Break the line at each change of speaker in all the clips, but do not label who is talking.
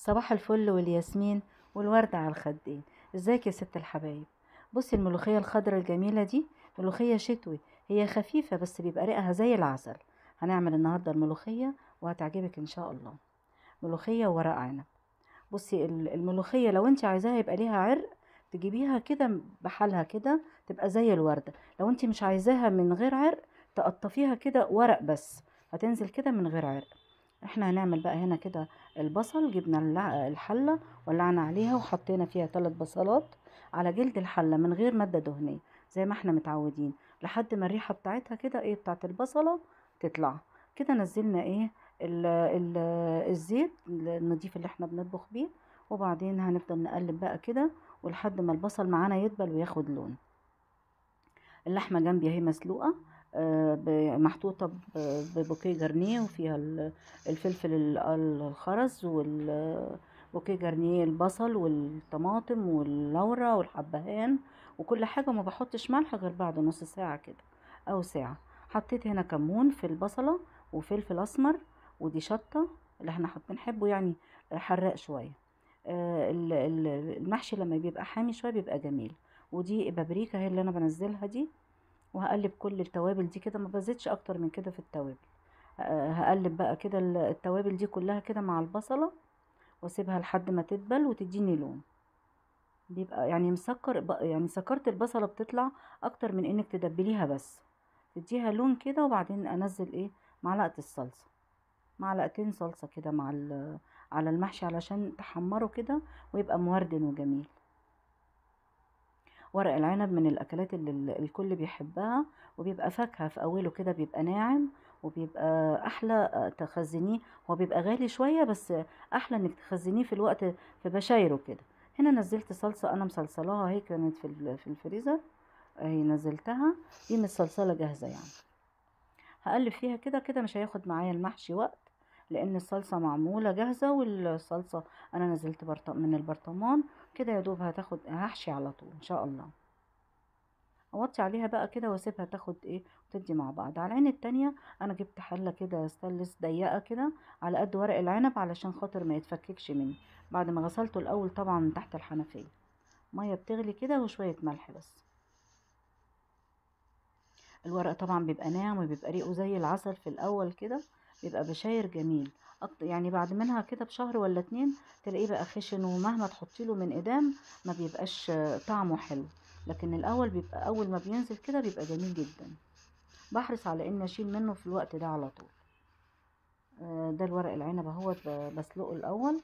صباح الفل والياسمين والورد على الخدين. ازيك يا ست الحبايب؟ بصي الملوخية الخضرا الجميلة دي ملوخية شتوي، هي خفيفة بس بيبقى ريقها زي العسل. هنعمل النهاردة الملوخية وهتعجبك ان شاء الله. ملوخية وورق عنب. بصي الملوخية لو انت عايزاها يبقى ليها عرق تجيبيها كده بحالها كده تبقى زي الوردة. لو انت مش عايزاها من غير عرق تقطفيها كده ورق بس، هتنزل كده من غير عرق. احنا هنعمل بقى هنا كده البصل. جبنا الحلة، ولعنا عليها وحطينا فيها 3 بصلات على جلد الحلة من غير مادة دهنية زي ما احنا متعودين، لحد ما الريحة بتاعتها كده ايه بتاعت البصلة تطلع. كده نزلنا ايه ال الزيت النضيف اللي احنا بنطبخ بيه، وبعدين هنفضل نقلب بقى كده ولحد ما البصل معانا يدبل وياخد لون. اللحمة جنبي اهي مسلوقة، محطوطة ببوكيه جرنيه، وفيها الفلفل الخرز والبوكيه جرنيه، البصل والطماطم واللورة والحبهان وكل حاجة. ما بحطش ملح غير بعد نص ساعة كده أو ساعة. حطيت هنا كمون في البصلة وفلفل أسمر، ودي شطة اللي احنا بنحبه يعني حراق شوية. المحشي لما بيبقى حامي شوية بيبقى جميل. ودي بابريكا هي اللي انا بنزلها دي، وهقلب كل التوابل دي كده، ما بزيدش اكتر من كده في التوابل. هقلب بقى كده التوابل دي كلها كده مع البصلة، واسيبها لحد ما تدبل وتديني لون. بيبقى يعني مسكر يعني سكرت البصلة بتطلع اكتر من انك تدبليها بس، تديها لون كده. وبعدين انزل ايه معلقة الصلصة، معلقتين صلصة كده مع على المحشي علشان تحمره كده ويبقى موردن وجميل. ورق العنب من الاكلات اللي الكل بيحبها، وبيبقى فاكهة في اوله كده، بيبقى ناعم وبيبقى احلى. تخزنيه، هو بيبقى غالي شوية بس احلى انك تخزنيه في الوقت في بشايره كده. هنا نزلت صلصة انا مصلصلاها، هي كانت في الفريزر، هي نزلتها. دي متصلصلة جاهزة يعني. هقلب فيها كده كده، مش هياخد معايا المحشي وقت لان الصلصة معمولة جاهزة، والصلصة انا نزلت من البرطمان كده، يا دوب هحشي على طول ان شاء الله. اوطي عليها بقى كده واسيبها تاخد ايه وتدي مع بعض. على العين التانية انا جبت حلة كده ستانلس ضيقة كده على قد ورق العنب علشان خاطر ما يتفككش مني، بعد ما غسلته الاول طبعا من تحت الحنفية. مية بتغلي كده وشوية ملح بس. الورق طبعا بيبقى ناعم وبيبقى ريقه زي العسل في الاول كده، بيبقى بشاير جميل. يعني بعد منها كده بشهر ولا 2 تلاقيه بقى خشن، ومهما تحطيله من قدام ما بيبقاش طعمه حلو. لكن الاول بيبقى اول ما بينزل كده بيبقى جميل جدا. بحرص على اني اشيل منه في الوقت ده على طول. ده الورق العنب اهوت بسلقه الاول.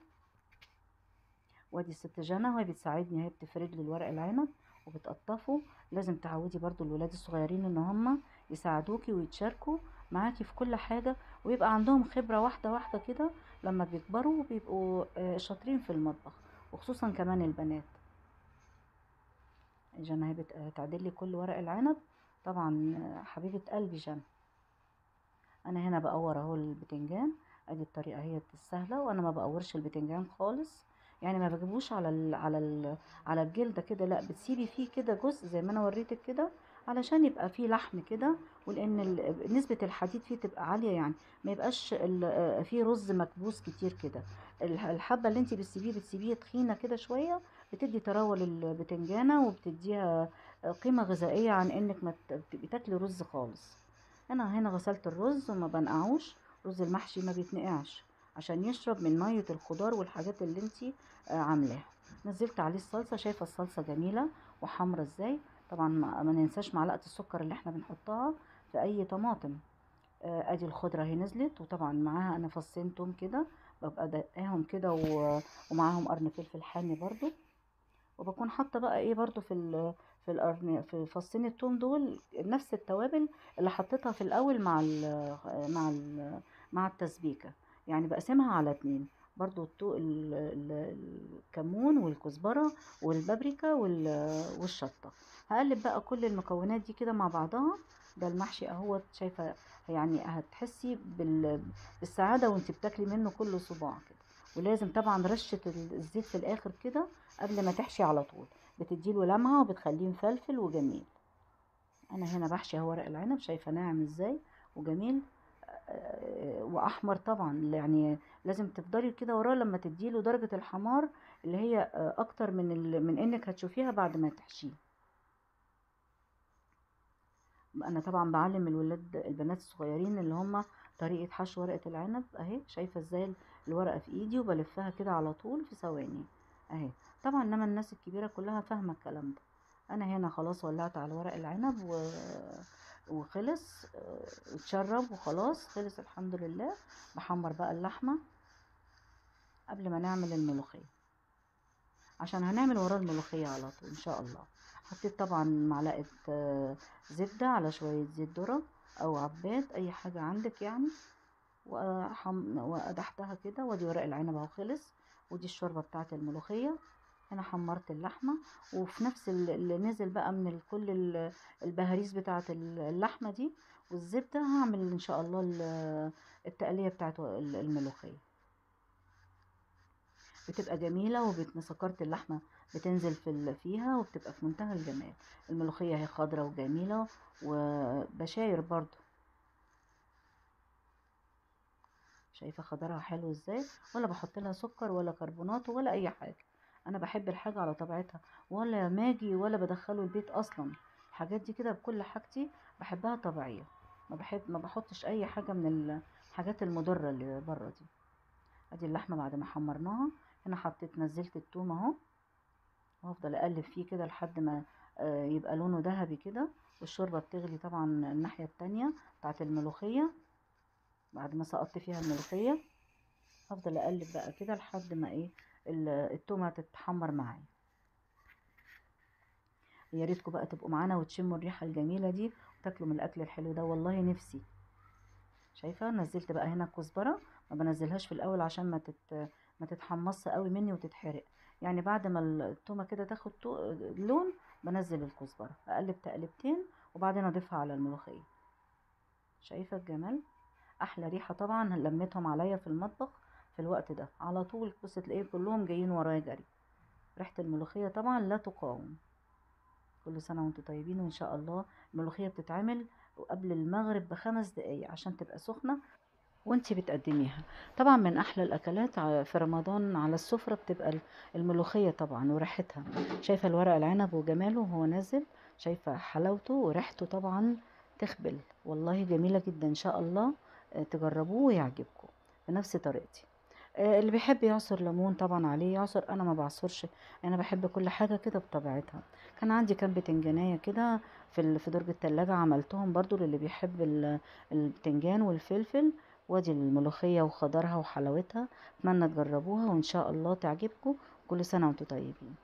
وادي الست جنى وهي بتساعدني، هي بتفرد لي الورق العنب وبتقطفه. لازم تعودي برضو الولاد الصغيرين ان هم يساعدوكي ويتشاركوا معاكي في كل حاجة، ويبقى عندهم خبرة واحدة واحدة كده. لما بيكبروا بيبقوا شاطرين في المطبخ، وخصوصا كمان البنات. جنى هي بتعدل لي كل ورق العنب طبعا. حبيبة قلبي جنى. انا هنا بقور اهو البتنجان. ادي الطريقه هي السهله، وانا ما بقورش البتنجان خالص، يعني ما بجيبوش على الجلده كده، لا بتسيبي فيه كده جزء زي ما انا وريتك كده، علشان يبقى فيه لحم كده، ولان نسبه الحديد فيه تبقى عاليه، يعني ما يبقاش فيه رز مكبوس كتير كده. الحبه اللي انت بتسيبيه تخينه كده شويه، بتدي طراوه للبتنجانه وبتديها قيمه غذائيه عن انك ما تبقي تاكلي رز خالص. انا هنا غسلت الرز وما بنقعوش. رز المحشي ما بيتنقعش عشان يشرب من مية الخضار والحاجات اللي انتي عاملاها. نزلت عليه الصلصة، شايفة الصلصة جميلة وحمرة ازاي. طبعا ما ننساش معلقة السكر اللي احنا بنحطها في اي طماطم. ادي الخضرة هي نزلت، وطبعا معاها انا فصين توم كده، ببقى دقاهم كده ومعاهم قرن فلفل حامي برضو. وبكون حاطه بقى ايه برضو في فصين التوم دول نفس التوابل اللي حطيتها في الاول مع ال مع التسبيكه. يعني بقسمها على 2 برضو، الكمون والكزبره والبابريكا والشطه. هقلب بقى كل المكونات دي كده مع بعضها. ده المحشي اهوت، شايفه يعني هتحسي بالسعاده وانت بتاكلي منه كل صباع كده. ولازم طبعا رشه الزيت في الاخر كده قبل ما تحشي على طول، بتديله لمعة وبتخليه مفلفل وجميل. انا هنا بحشي اهو ورق العنب، شايفه ناعم ازاي وجميل. واحمر طبعا، يعني لازم تفضلي كده وراه لما تديله درجة الحمار اللي هي اكتر من انك هتشوفيها بعد ما تحشيه. انا طبعا بعلم الولاد البنات الصغيرين اللي هم طريقة حشو ورقة العنب اهي، شايفة ازاي الورقة في ايدي وبلفها كده على طول في ثواني اهي. طبعا انما الناس الكبيرة كلها فاهمة الكلام ده. انا هنا خلاص ولعت على ورق العنب وخلص، اتشرب وخلاص خلص الحمد لله. بحمر بقى اللحمة قبل ما نعمل الملوخية، عشان هنعمل وراه الملوخية على طول ان شاء الله. حطيت طبعا معلقة زبدة على شوية زيت ذرة او عباد اي حاجة عندك يعني، وقدحتها كده. وادي ورق العنب اهو خلص، ودي الشوربة بتاعة الملوخية. انا حمرت اللحمة، وفي نفس اللي نزل بقى من كل البهاريز بتاعة اللحمة دي والزبدة، هعمل ان شاء الله التقلية بتاعة الملوخية. بتبقى جميلة وسكرة اللحمة بتنزل فيها، وبتبقى في منتهى الجمال. الملوخية هي خضرة وجميلة وبشاير برضو، شايفة خضرها حلو ازاي، ولا بحط لها سكر ولا كربونات ولا اي حاجة. انا بحب الحاجة على طبيعتها، ولا ماجي ولا بدخله البيت اصلا. الحاجات دي كده بكل حاجتي بحبها طبيعية. ما بحطش اي حاجة من الحاجات المضرة اللي بره دي. ادي اللحمة بعد ما حمرناها، هنا حطيت نزلت التوم اهو، وهفضل اقلب فيه كده لحد ما يبقى لونه ذهبي كده. والشوربة بتغلي طبعا الناحية التانية بتاعت الملوخية. بعد ما سقطت فيها الملوخية هفضل اقلب بقى كده لحد ما ايه التومة تتحمر معايا. يا ريتكم بقى تبقوا معانا وتشموا الريحة الجميلة دي وتاكلوا من الاكل الحلو ده، والله نفسي. شايفة نزلت بقى هنا الكزبرة، ما بنزلهاش في الاول عشان ما تتحمص قوي مني وتتحرق. يعني بعد ما التومة كده تاخد لون بنزل الكزبرة، اقلب تقلبتين وبعدين اضيفها على الملوخية. شايفة الجمال؟ احلى ريحة طبعا لميتهم عليا في المطبخ في الوقت ده على طول. بص تلاقيه كلهم جايين ورايا جري. ريحة الملوخية طبعا لا تقاوم. كل سنة وانتم طيبين. وان شاء الله الملوخية بتتعمل قبل المغرب ب5 دقايق عشان تبقى سخنة وانتي بتقدميها. طبعا من احلى الاكلات في رمضان على السفرة بتبقى الملوخية طبعا وريحتها. شايفة الورق العنب وجماله وهو نازل، شايفة حلاوته وريحته طبعا تخبل. والله جميلة جدا ان شاء الله. تجربوه ويعجبكم بنفس طريقتي. اللي بيحب يعصر ليمون طبعا عليه يعصر، انا ما بعصرش. انا بحب كل حاجه كده بطبيعتها. كان عندي كام بتنجانيه كده في درج التلاجة، عملتهم برضو للي بيحب البتنجان والفلفل. وادي الملوخيه وخضرها وحلاوتها. اتمنى تجربوها وان شاء الله تعجبكم. كل سنه وانتم طيبين.